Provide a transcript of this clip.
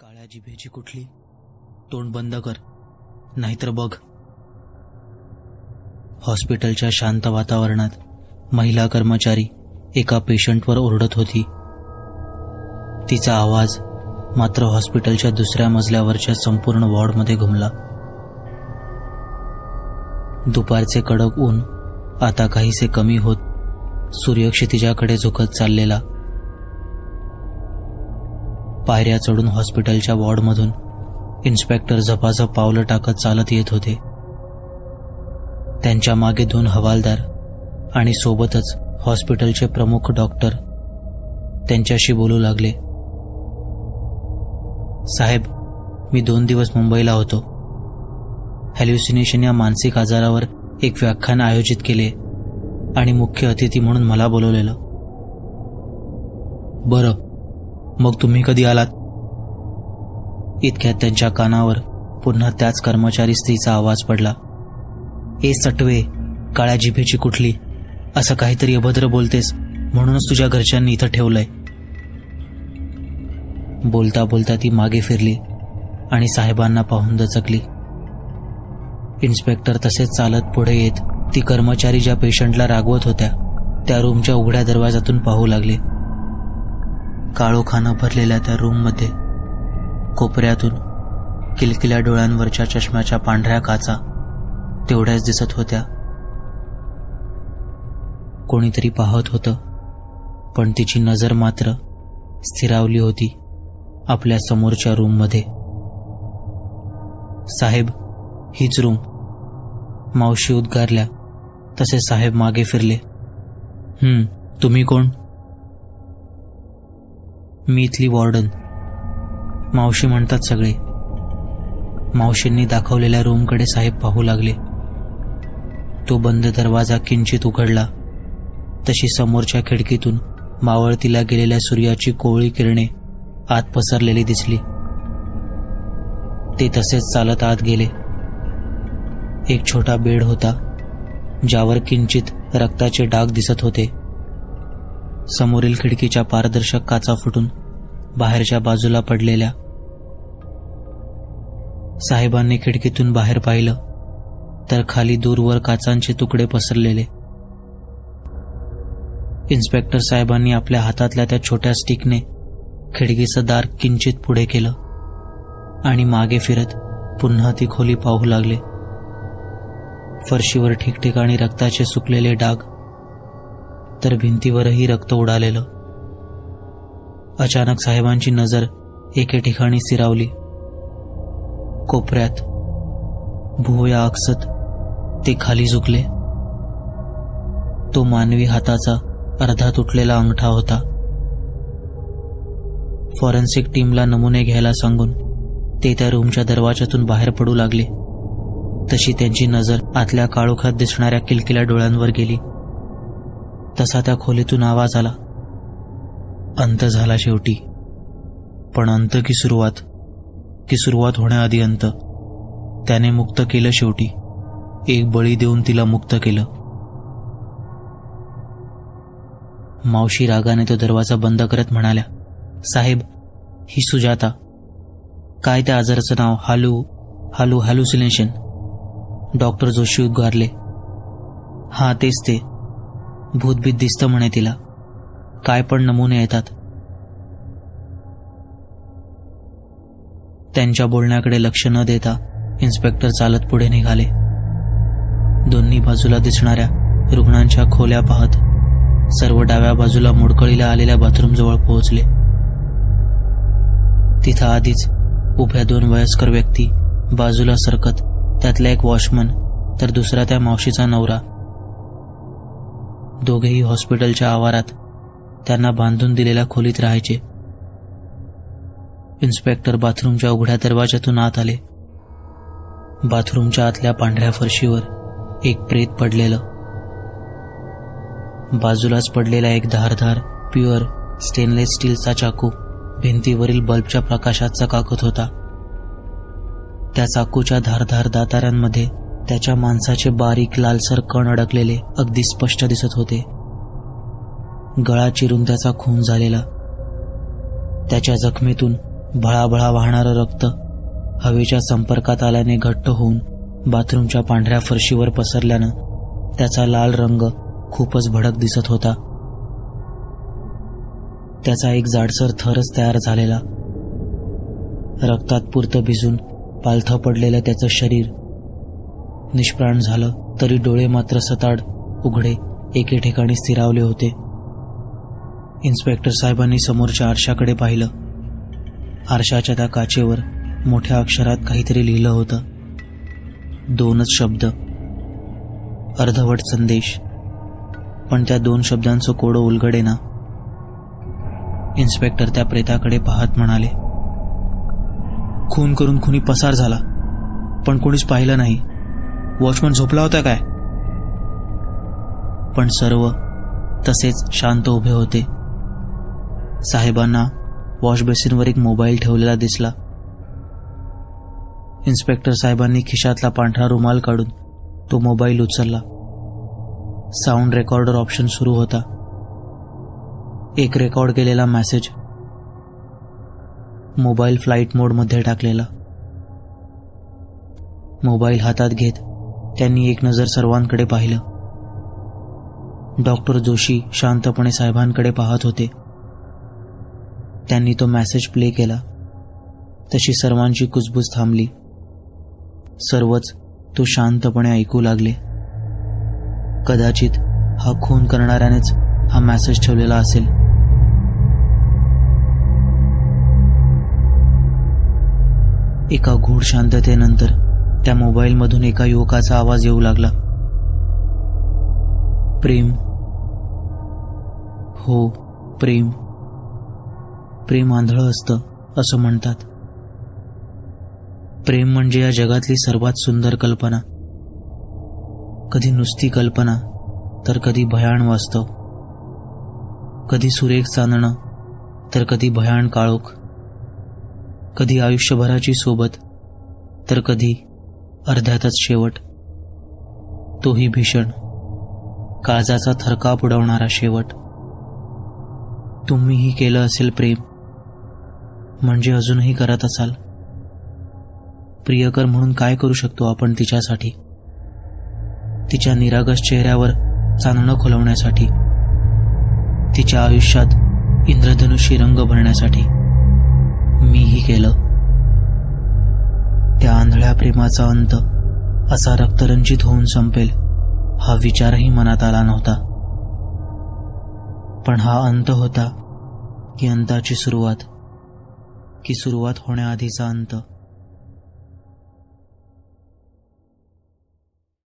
काळ्या जिभेची कुठली, तोंड बंद कर, नाहीतर बघ. हॉस्पिटलच्या शांत वातावरणात महिला कर्मचारी एका पेशंटवर ओरडत होती. तिचा आवाज मात्र हॉस्पिटलच्या दुसऱ्या मजल्यावरच्या संपूर्ण वॉर्डमध्ये घुमला. दुपारचे कडक ऊन आता काहीसे कमी होत सूर्य क्षितिजाकडे झुकत चाललेला. पायऱ्या चढून हॉस्पिटलच्या वॉर्डमधून इन्स्पेक्टर झपाझप पावलं टाकत चालत येत होते. त्यांच्या मागे 2 हवालदार आणि सोबतच हॉस्पिटलचे प्रमुख डॉक्टर त्यांच्याशी बोलू लागले. साहेब, मी 2 दिवस मुंबईला होतो. हॅल्युसिनेशन या मानसिक आजारावर एक व्याख्यान आयोजित केले आणि मुख्य अतिथी म्हणून मला बोलवलेलं. बरं, मग तुम्ही कधी आलात? इतक्यात त्यांच्या कानावर पुन्हा त्याच कर्मचारी स्त्रीचा आवाज पडला. ए सटवे, काळ्या जिभेची कुठली, असं काहीतरी अभद्र बोलतेस म्हणूनच तुझ्या घरच्यांनी इथं ठेवलंय. बोलता बोलता ती मागे फिरली आणि साहेबांना पाहून दचकली. इन्स्पेक्टर तसेच चालत पुढे येत ती कर्मचारी ज्या पेशंटला रागवत होत्या त्या रूमच्या उघड्या दरवाजातून पाहू लागले. काळोखानं भरलेल्या त्या रूममध्ये कोपऱ्यातून किलकिल्या डोळ्यांवरच्या चष्म्याच्या पांढऱ्या काचा तेवढ्याच दिसत होत्या. कोणीतरी पाहत होतं, पण तिची नजर मात्र स्थिरावली होती आपल्या समोरच्या रूममध्ये. साहेब, हीच रूम, मावशी उद्गारल्या तसे साहेब मागे फिरले. तुम्ही कोण? मी इथली वॉर्डन, मावशी म्हणतात सगळे. मावशींनी दाखवलेल्या रूमकडे साहेब पाहू लागले. तो बंद दरवाजा किंचित उघडला तशी समोरच्या खिडकीतून मावळतीला गेलेल्या सूर्याची कोवळी किरणे आत पसरलेली दिसली. ते तसेच चालत आत गेले. एक छोटा बेड होता ज्यावर किंचित रक्ताचे डाग दिसत होते. समोरील खिडकीच्या पारदर्शक काचा फुटून बाहेरच्या बाजूला पडलेल्या. साहेबांनी खिडकीतून बाहेर पाहिलं तर खाली दूरवर काचांचे तुकडे पसरलेले. इन्स्पेक्टर साहेबांनी आपल्या हातातल्या त्या छोट्या स्टिकने खिडकीचं दार किंचित पुढे केलं आणि मागे फिरत पुन्हा ती खोली पाहू लागले. फरशीवर ठिकठिकाणी रक्ताचे सुकलेले डाग, तर भिंतीवरही रक्त उडालेलं. अचानक साहेबांची नजर एके ठिकाणी स्थिरावली. कोपऱ्यात भुवया आकसत ते खाली झुकले. तो मानवी हाताचा अर्धा तुटलेला अंगठा होता. फॉरेन्सिक टीमला नमुने घ्यायला सांगून ते त्या रूमच्या दरवाजातून बाहेर पडू लागले तशी त्यांची नजर आतल्या काळोखात दिसणाऱ्या किलकिल्या डोळ्यांवर गेली. तसा त्या खोलीतून आवाज आला. अंत झाला शेवटी. पण अंत की सुरुवात? की सुरुवात होण्याआधी अंत? त्याने मुक्त केलं शेवटी. एक बळी देऊन तिला मुक्त केलं. मावशी रागाने तो दरवाजा बंद करत म्हणाल्या, साहेब, ही सुजाता. काय त्या आजाराचं नाव? हॅल्युसिनेशन. डॉक्टर जोशी उद्गारले. हा, तेच ते. भूतभीत दिसतं म्हणे तिला. काय पण नमुने येतात. त्यांच्या बोलण्याकडे लक्ष न देता इन्स्पेक्टर चालत पुढे निघाले. दोन्ही बाजूला दिसणाऱ्या रुग्णांच्या खोल्या पाहत सर्व डाव्या बाजूला मोडकळीला आलेल्या बाथरूमजवळ पोहोचले. तिथं आधीच उभ्या 2 वयस्कर व्यक्ती बाजूला सरकत, त्यातला एक वॉचमन तर दुसरा त्या मावशीचा नवरा. दोघेही हॉस्पिटलच्या आवारात त्यांना बांधून दिलेल्या खोलीत राहायचे. इन्स्पेक्टर बाथरूमच्या उघड्या दरवाजातून आत आले. बाथरूमच्या आतल्या पांढऱ्या फरशीवर एक प्रेत पडलेलं. बाजूलाच पडलेला एक धारदार प्युअर स्टेनलेस स्टीलचा चाकू भिंतीवरील बल्बच्या प्रकाशात चकाकत होता. त्या चाकूच्या धारधार दाताऱ्यांमध्ये त्याच्या मांसाचे बारीक लालसर कण अडकलेले अगदी स्पष्ट दिसत होते. गळा चिरून त्याचा खून झालेला. त्याच्या जखमेतून भळाभळा वाहणारं रक्त हवेच्या संपर्कात आल्याने घट्ट होऊन बाथरूमच्या पांढऱ्या फरशीवर पसरल्यानं त्याचा लाल रंग खूपच भडक दिसत होता. त्याचा एक जाडसर थरच तयार झालेला. रक्तात पुरतं भिजून पालथं पडलेलं त्याचं शरीर निष्प्राण झालं, तरी डोळे मात्र सताड उघडे एके ठिकाणी स्थिरावले होते. इन्स्पेक्टर साहेबांनी समोरच्या आरशाकडे पाहिलं. आरशाच्या त्या काचेवर मोठ्या अक्षरात काहीतरी लिहिलं होतं. 2च शब्द, अर्धवट संदेश. पण त्या 2 शब्दांचं कोडं उलगडेना. इन्स्पेक्टर त्या प्रेताकडे पाहत म्हणाले, खून करून खुनी पसार झाला, पण कोणीच पाहिलं नाही. वॉचमन झोपला होता काय? पण सर्व तसेच शांत उभे होते. साहेबांना वॉश बेसिनवर एक मोबाईल ठेवलेला दिसला. इन्स्पेक्टर साहेबांनी खिशातला पांढरा रुमाल काढून तो मोबाईल उचलला. साऊंड रेकॉर्डर ऑप्शन सुरू होता. एक रेकॉर्ड केलेला मेसेज मोबाईल फ्लाईट मोडमध्ये टाकलेला. मोबाईल हातात घेत त्यांनी एक नजर सर्वांकडे पाहिलं. डॉक्टर जोशी शांतपणे साहेबांकडे पाहत होते. त्यांनी तो मेसेज प्ले केला. तशी सर्वांची कुजबूज थांबली. सर्वच तो शांतपणे ऐकू लागले. कदाचित हा खून करणाऱ्यानेच हा मेसेज ठेवलेला असेल. एका गूढ शांततेनंतर त्या मोबाईलमधून एका युवकाचा आवाज येऊ लागला. प्रेम. हो, प्रेम. प्रेम आंधळं असतं असं म्हणतात. प्रेम म्हणजे या जगातली सर्वात सुंदर कल्पना. कधी नुसती कल्पना, तर कधी भयाण वास्तव. कधी सुरेख चांदणं, तर कधी भयाण काळोख. कधी आयुष्यभराची सोबत, तर कधी अर्ध्यातच शेवट. तोही भीषण, काळजाचा थरकाप उडवणारा शेवट. तुम्हीही केलं असेल प्रेम, म्हणजे अजूनही करत असाल. प्रियकर म्हणून काय करू शकतो आपण तिच्यासाठी? तिच्या निरागस चेहऱ्यावर चांदणं खुलवण्यासाठी, तिच्या आयुष्यात इंद्रधनुषी रंग भरण्यासाठी मीही केलं. त्या आंधळ्या प्रेमाचा अंत असा रक्तरंजित होऊन संपेल हा विचारही मनात आला नव्हता. पण हा अंत होता की अंताची सुरुवात, की सुरुवात होण्याआधीचा अंत?